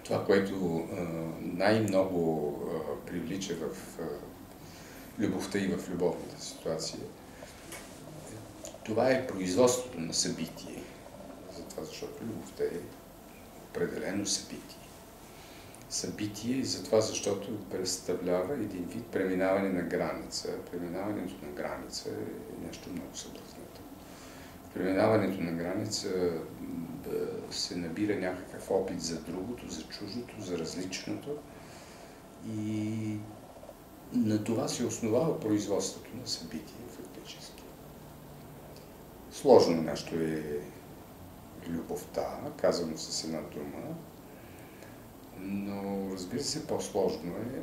Това, което най-много привлича в любовта и в любовната ситуация, това е производството на събитие. Затова, защото любовта е определено събитие. Събитие, затова, защото представлява един вид преминаване на граница. Преминаването на граница е нещо много съблазнително. Преминаването на граница се набира някакъв опит за другото, за чуждото, за различното и на това се основава производството на събитие фактически. Сложно нещо е любовта, казано с една дума, но разбира се, по-сложно е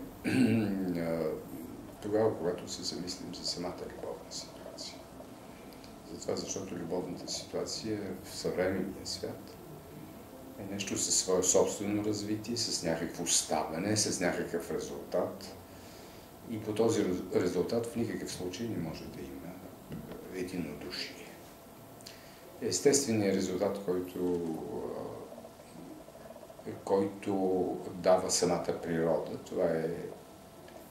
тогава, когато се замислим за самата любовна ситуация. Затова, защото любовната ситуация в съвременния свят е нещо със свое собствено развитие, с някакво ставане, с някакъв резултат. И по този резултат в никакъв случай не може да има единодушие. Естественият резултат, който дава самата природа, това е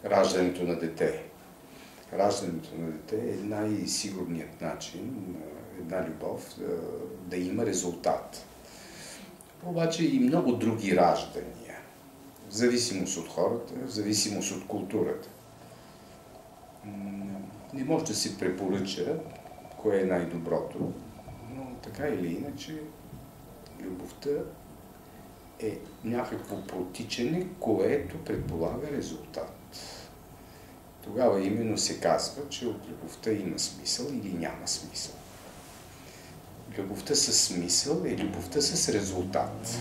раждането на дете. Раждането на дете е най-сигурният начин една любов да има резултат. Обаче и много други раждания, в зависимост от хората, в зависимост от културата. Не може да се препоръча кое е най-доброто, но така или иначе любовта е някакво протичане, което предполага резултат. Тогава именно се казва, че от любовта има смисъл или няма смисъл. Любовта със смисъл е любовта с резултат.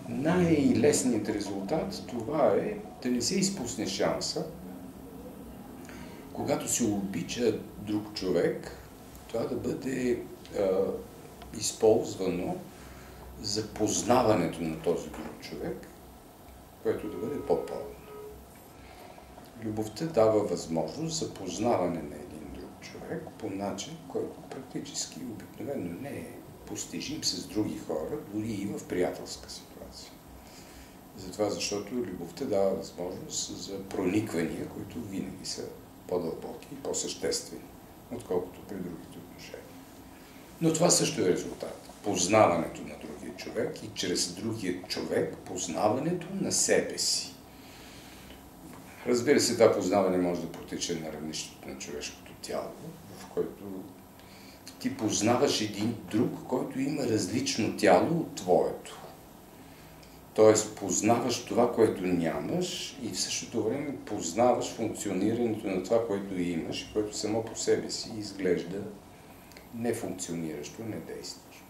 Най-лесният резултат това е да не се изпусне шанса, когато се обича друг човек, това да бъде използвано за познаването на този друг човек, което да бъде по-пълно. Любовта дава възможност за познаване на един друг човек по начин, който практически обикновено не е постижим с други хора, дори и в приятелска ситуация. Затова, защото любовта дава възможност за прониквания, които винаги са по-дълбоки и по-съществени, отколкото при другите отношения. Но това също е резултат. Познаването на другия човек и чрез другия човек познаването на себе си. Разбира се, това познаване може да протече на равнището на човешкото тяло, в който ти познаваш един друг, който има различно тяло от твоето. Тоест, познаваш това, което нямаш и в същото време познаваш функционирането на това, което имаш, което само по себе си изглежда нефункциониращо, недействащо.